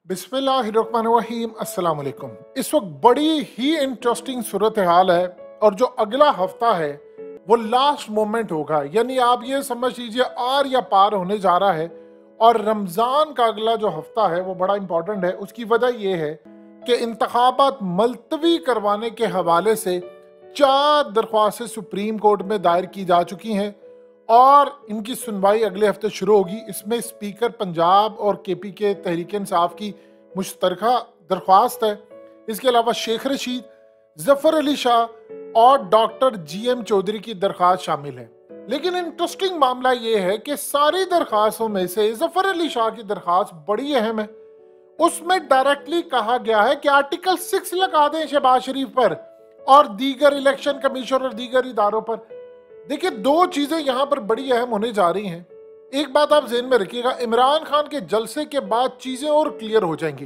बिस्मिल्लाहिर्रहमानिर्रहीम अस्सलाम वालेकुम। इस वक्त बड़ी ही इंटरेस्टिंग सूरत हाल है और जो अगला हफ्ता है वो लास्ट मोमेंट होगा, यानी आप ये समझ लीजिए आर या पार होने जा रहा है। और रमज़ान का अगला जो हफ्ता है वो बड़ा इंपॉर्टेंट है। उसकी वजह यह है कि इंतखाबात मुलतवी करवाने के हवाले से 4 दरख्वास्तें सुप्रीम कोर्ट में दायर की जा चुकी हैं और इनकी सुनवाई अगले हफ्ते शुरू होगी। इसमें स्पीकर पंजाब और केपी के तहरीक इंसाफ की मुश्तरका दरख्वास्त है। इसके अलावा शेख रशीद, जफर अली शाह और डॉक्टर GM चौधरी की दरख्वास्त शामिल है। लेकिन इंटरेस्टिंग मामला यह है कि सारी दरख्वास्तों में से जफर अली शाह की दरख्वास्त बड़ी अहम है। उसमें डायरेक्टली कहा गया है कि आर्टिकल 6 लगा दें शहबाज शरीफ पर और दीगर इलेक्शन कमीशन और दीगर इदारों पर। देखिए, 2 चीजें यहां पर बड़ी अहम होने जा रही हैं। एक बात आप ज़हन में रखिएगा, इमरान खान के जलसे के बाद चीजें और क्लियर हो जाएंगी।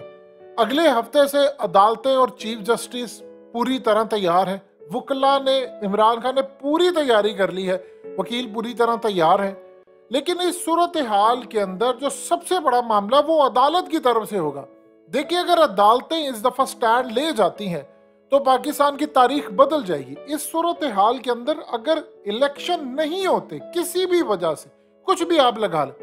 अगले हफ्ते से अदालतें और चीफ जस्टिस पूरी तरह तैयार है। वकला ने, इमरान खान ने पूरी तैयारी कर ली है, वकील पूरी तरह तैयार है। लेकिन इस सूरत हाल के अंदर जो सबसे बड़ा मामला वो अदालत की तरफ से होगा। देखिए, अगर अदालतें इस दफा स्टैंड ले जाती हैं तो पाकिस्तान की तारीख बदल जाएगी। इस सूरत हाल के अंदर अगर इलेक्शन नहीं होते किसी भी वजह से, कुछ भी आप लगा लें,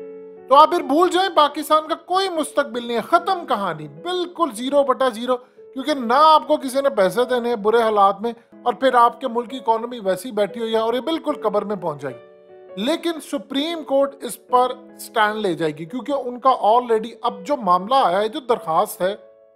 तो आप फिर भूल जाएं, पाकिस्तान का कोई मुस्तकबिल नहीं है, खत्म कहानी, बिल्कुल 0/0। क्योंकि ना आपको किसी ने पैसे देने हैं बुरे हालात में, और फिर आपके मुल्क की इकोनॉमी वैसी बैठी हुई है और ये बिल्कुल कब्र में पहुंच जाएगी। लेकिन सुप्रीम कोर्ट इस पर स्टैंड ले जाएगी क्योंकि उनका ऑलरेडी अब जो मामला आया है, जो दरखास्त है,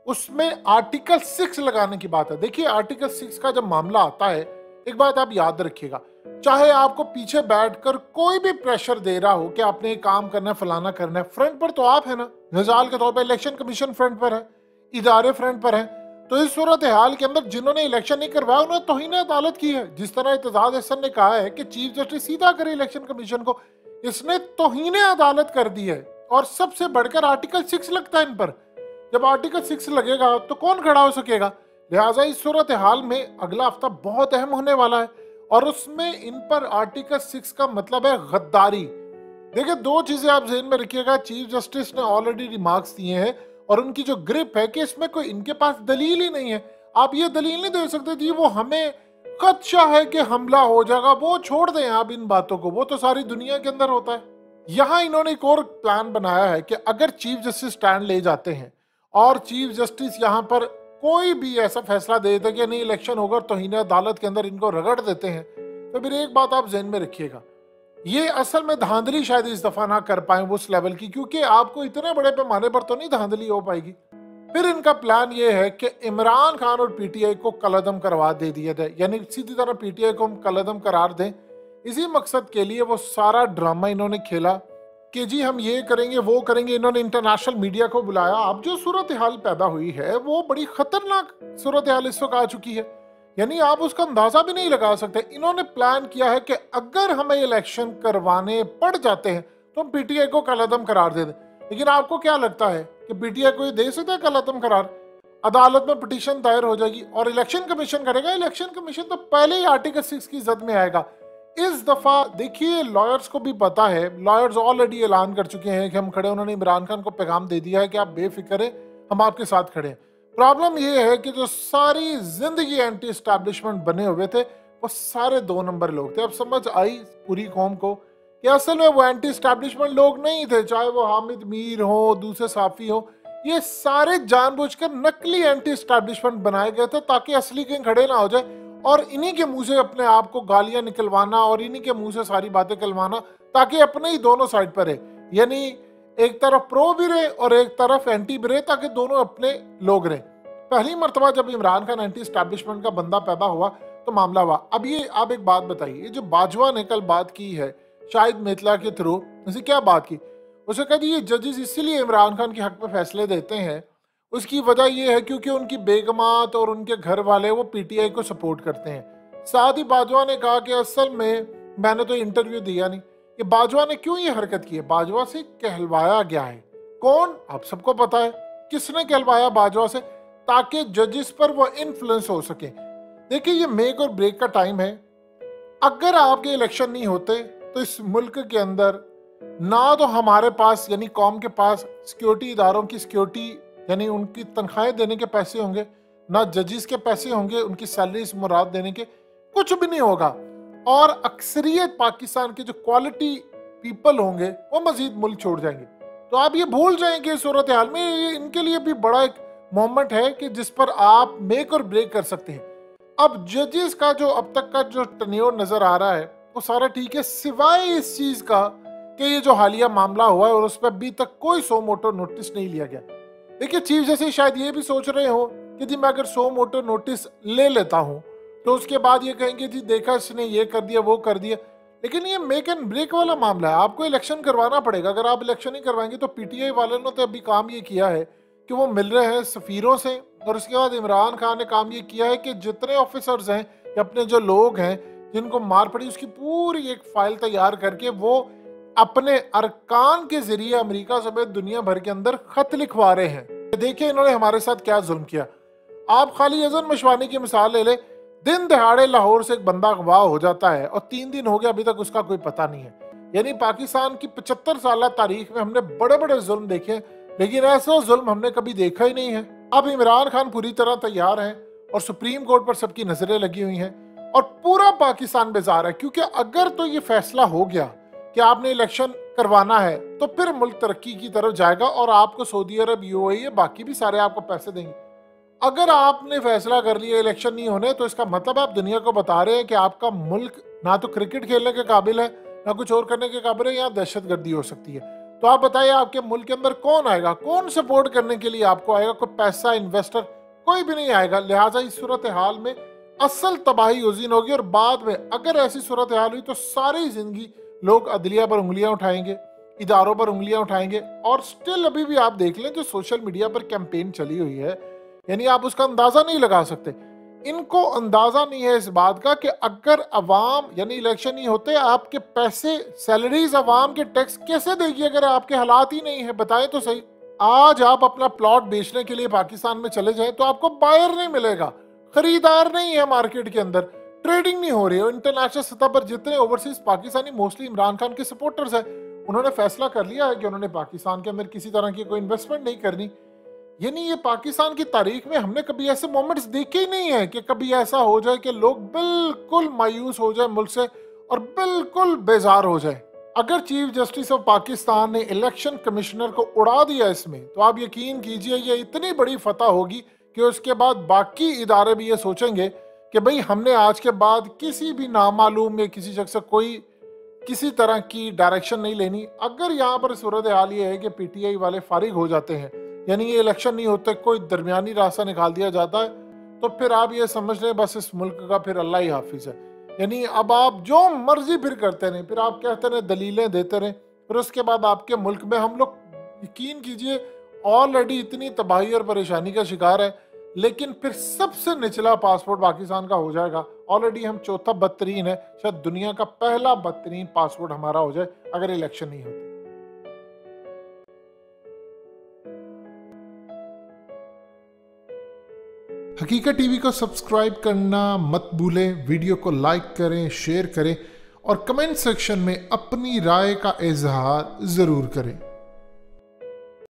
उसमें आर्टिकल 6 लगाने की बात है। देखिए, आर्टिकल 6 का जब मामला आता है, एक बात आप याद रखिएगा, चाहे आपको पीछे बैठकर कोई भी प्रेशर दे रहा हो कि आपने ये काम करना है, फलाना करना है, फ्रंट पर तो आप है ना, मिसाल के तौर पर इलेक्शन कमीशन फ्रंट पर है, इदारे फ्रंट पर है। तो इस सूरत हाल के अंदर जिन्होंने इलेक्शन नहीं करवाया उन्होंने तौहीन अदालत की है। जिस तरह इत्तेजाज अहसन ने कहा है कि चीफ जस्टिस सीधा करे इलेक्शन कमीशन को, इसने तौहीन अदालत कर दी है। और सबसे बढ़कर आर्टिकल 6 लगता है इन पर। जब आर्टिकल 6 लगेगा तो कौन खड़ा हो सकेगा? लिहाजा इस सूरत हाल में अगला हफ्ता बहुत अहम होने वाला है और उसमें इन पर आर्टिकल 6 का मतलब है गद्दारी। देखिए, 2 चीजें आप ज़हन में रखिएगा। चीफ जस्टिस ने ऑलरेडी रिमार्क्स दिए हैं और उनकी जो ग्रिप है कि इसमें कोई इनके पास दलील ही नहीं है। आप ये दलील नहीं दे सकते जी वो हमें खदशा है कि हमला हो जाएगा, वो छोड़ दें आप इन बातों को, वो तो सारी दुनिया के अंदर होता है। यहाँ इन्होंने एक और प्लान बनाया है कि अगर चीफ जस्टिस स्टैंड ले जाते हैं और चीफ जस्टिस यहाँ पर कोई भी ऐसा फैसला दे देते कि नहीं इलेक्शन होगा और तौहीन अदालत के अंदर इनको रगड़ देते हैं, तो फिर एक बात आप ज़हन में रखिएगा, ये असल में धांधली शायद इस दफा ना कर पाए उस लेवल की, क्योंकि आपको इतने बड़े पैमाने पर तो नहीं धांधली हो पाएगी। फिर इनका प्लान ये है कि इमरान खान और PTI को कलअदम करवा दे दिया जाए, यानी सीधी तरह PTI को हम कलअदम करार दें। इसी मकसद के लिए वो सारा ड्रामा इन्होंने खेला कि जी हम ये करेंगे वो करेंगे। इन्होंने इंटरनेशनल मीडिया को बुलाया। अब जो सूरत हाल पैदा हुई है वो बड़ी खतरनाक सूरत हाल इस वक्त आ चुकी है, यानी आप उसका अंदाजा भी नहीं लगा सकते। इन्होंने प्लान किया है कि अगर हमें इलेक्शन करवाने पड़ जाते हैं तो हम PTI को कलअदम करार दे दें। लेकिन आपको क्या लगता है कि PTI को ये दे सकता है कलअदम करार? अदालत में पिटीशन दायर हो जाएगी और इलेक्शन कमीशन करेगा। इलेक्शन कमीशन तो पहले ही आर्टिकल 6 की जद में आएगा। इस दफा देखिए, लॉयर्स को भी पता है, लॉयर्स ऑलरेडी ऐलान कर चुके हैं कि हम खड़े। उन्होंने इमरान खान को पैगाम दे दिया है कि आप बेफिक्र हैं, हम आपके साथ खड़े हैं। प्रॉब्लम ये है कि जो सारी जिंदगी एंटी एस्टैब्लिशमेंट बने हुए थे वो सारे 2 नंबर लोग थे। अब समझ आई पूरी कौम को कि असल में वो एंटी एस्टैब्लिशमेंट लोग नहीं थे, चाहे वो हामिद मीर हो, दूसरे साफी हो, ये सारे जानबूझकर नकली एंटी एस्टैब्लिशमेंट बनाए गए थे ताकि असली कहीं खड़े ना हो जाए और इन्हीं के मुंह से अपने आप को गालियां निकलवाना और इन्हीं के मुंह से सारी बातें कहलवाना ताकि अपने ही दोनों साइड पर है, यानी एक तरफ प्रो भी रहे और एक तरफ एंटी भी रहे, ताकि दोनों अपने लोग रहे। पहली मर्तबा जब इमरान खान एंटी एस्टैब्लिशमेंट का बंदा पैदा हुआ तो मामला हुआ। अब ये आप एक बात बताइए, जो बाजवा ने कल बात की है शाहिद मेतला के थ्रू, उसे क्या बात की? उसे कहा ये जजेस इसीलिए इमरान खान के हक में फैसले देते हैं, उसकी वजह यह है क्योंकि उनकी बेगमात और उनके घर वाले वो PTI को सपोर्ट करते हैं। साथ ही बाजवा ने कहा कि असल में मैंने तो इंटरव्यू दिया नहीं। ये बाजवा ने क्यों ये हरकत की है? बाजवा से कहलवाया गया है। कौन? आप सबको पता है किसने कहलवाया बाजवा से, ताकि जजेस पर वो इन्फ्लुएंस हो सके। देखिए, ये मेक और ब्रेक का टाइम है। अगर आपके इलेक्शन नहीं होते तो इस मुल्क के अंदर ना तो हमारे पास यानी कौम के पास सिक्योरिटी इदारों की सिक्योरिटी यानी उनकी तनख्वाहें देने के पैसे होंगे, ना जजेस के पैसे होंगे, उनकी सैलरीज मुराद देने के, कुछ भी नहीं होगा। और अक्सरियत पाकिस्तान के जो क्वालिटी पीपल होंगे वो मजीद मुल्क छोड़ जाएंगे। तो आप ये भूल जाएंगे सूरत हाल में, ये इनके लिए भी बड़ा एक मोमेंट है कि जिस पर आप मेक और ब्रेक कर सकते हैं। अब जजेस का जो अब तक का जो टन्योर नजर आ रहा है वो सारा ठीक है, सिवाय इस चीज का कि ये जो हालिया मामला हुआ है और उस पर अभी तक कोई सो मोटो नोटिस नहीं लिया गया। देखिए चीफ जस्टिस शायद ये भी सोच रहे हो कि जी मैं अगर सो मोटो नोटिस ले लेता हूँ तो उसके बाद ये कहेंगे जी देखा इसने ये कर दिया वो कर दिया, लेकिन ये मेक एंड ब्रेक वाला मामला है, आपको इलेक्शन करवाना पड़ेगा। अगर आप इलेक्शन नहीं करवाएंगे तो पीटीआई वालों ने तो अभी काम ये किया है कि वो मिल रहे हैं सफीरों से, और उसके बाद इमरान खान ने काम ये किया है कि जितने ऑफिसर्स हैं या अपने जो लोग हैं जिनको मार पड़ी उसकी पूरी एक फाइल तैयार करके वो अपने अरकान के जरिए अमेरिका समेत दुनिया भर के अंदर खत लिखवा रहे हैं। देखिए इन्होंने हमारे साथ क्या जुल्म किया। आप खाली अजन मशवानी की मिसाल ले ले, दिन दहाड़े लाहौर से एक बंदा अगवा हो जाता है और 3 दिन हो गया अभी तक उसका कोई पता नहीं है। यानी पाकिस्तान की 75 साल तारीख में हमने बड़े बड़े जुल्म देखे, लेकिन ऐसा जुल्म हमने कभी देखा ही नहीं है। अब इमरान खान पूरी तरह तैयार हैं और सुप्रीम कोर्ट पर सबकी नजरें लगी हुई हैं और पूरा पाकिस्तान बेजार है, क्योंकि अगर तो ये फैसला हो गया कि आपने इलेक्शन करवाना है तो फिर मुल्क तरक्की की तरफ जाएगा और आपको सऊदी अरब, यूएई, बाकी भी सारे आपको पैसे देंगे। अगर आपने फैसला कर लिया इलेक्शन नहीं होने तो इसका मतलब आप दुनिया को बता रहे हैं कि आपका मुल्क ना तो क्रिकेट खेलने के काबिल है ना कुछ और करने के काबिल है, यहाँ दहशतगर्दी हो सकती है। तो आप बताइए आपके मुल्क के अंदर कौन आएगा, कौन सपोर्ट करने के लिए आपको आएगा? कोई पैसा इन्वेस्टर कोई भी नहीं आएगा। लिहाजा इस सूरत हाल में असल तबाही उजीन होगी और बाद में अगर ऐसी सूरत हाल हुई तो सारी जिंदगी लोग अदलिया पर उंगलियां उठाएंगे, इदारों पर उंगलियां उठाएंगे। और स्टिल अभी भी आप देख लें जो सोशल मीडिया पर कैंपेन चली हुई है, यानी आप उसका अंदाजा नहीं लगा सकते। इनको अंदाजा नहीं है इस बात का कि अगर अवाम यानी इलेक्शन नहीं होते आपके पैसे सैलरीज अवाम के टैक्स कैसे देगी अगर आपके हालात ही नहीं है? बताएं तो सही। आज आप अपना प्लॉट बेचने के लिए पाकिस्तान में चले जाएं तो आपको बायर नहीं मिलेगा, खरीदार नहीं है मार्केट के अंदर, ट्रेडिंग नहीं हो रही है। इंटरनेशनल सतह पर जितने ओवरसीज पाकिस्तानी मोस्टली इमरान खान के सपोर्टर्स हैं, उन्होंने फैसला कर लिया है कि उन्होंने पाकिस्तान के अंदर किसी तरह की कोई इन्वेस्टमेंट नहीं करनी। यानी ये पाकिस्तान की तारीख में हमने कभी ऐसे मोमेंट्स देखे ही नहीं है कि कभी ऐसा हो जाए कि लोग बिल्कुल मायूस हो जाए मुल्क से और बिल्कुल बेजार हो जाए। अगर चीफ जस्टिस ऑफ पाकिस्तान ने इलेक्शन कमिश्नर को उड़ा दिया इसमें, तो आप यकीन कीजिए ये इतनी बड़ी फतह होगी कि उसके बाद बाकी इदारे भी ये सोचेंगे कि भाई हमने आज के बाद किसी भी नामालूम में किसी शख्स से कोई किसी तरह की डायरेक्शन नहीं लेनी। अगर यहाँ पर सूरत हाल ये है कि पीटीआई वाले फारिग हो जाते हैं, यानी ये इलेक्शन नहीं होते, कोई दरमियानी रास्ता निकाल दिया जाता है, तो फिर आप ये समझ लें बस इस मुल्क का फिर अल्लाह ही हाफिज है। यानी अब आप जो मर्जी फिर करते रहें, फिर आप कहते रहें, दलीलें देते रहें, फिर उसके बाद आपके मुल्क में हम लोग यकीन कीजिए ऑलरेडी इतनी तबाही और परेशानी का शिकार है, लेकिन फिर सबसे निचला पासपोर्ट पाकिस्तान का हो जाएगा। ऑलरेडी हम चौथा बदतरीन है, शायद दुनिया का पहला बदतरीन पासपोर्ट हमारा हो जाए अगर इलेक्शन नहीं होते। हकीकत टीवी को सब्सक्राइब करना मत भूलें, वीडियो को लाइक करें, शेयर करें और कमेंट सेक्शन में अपनी राय का इजहार जरूर करें।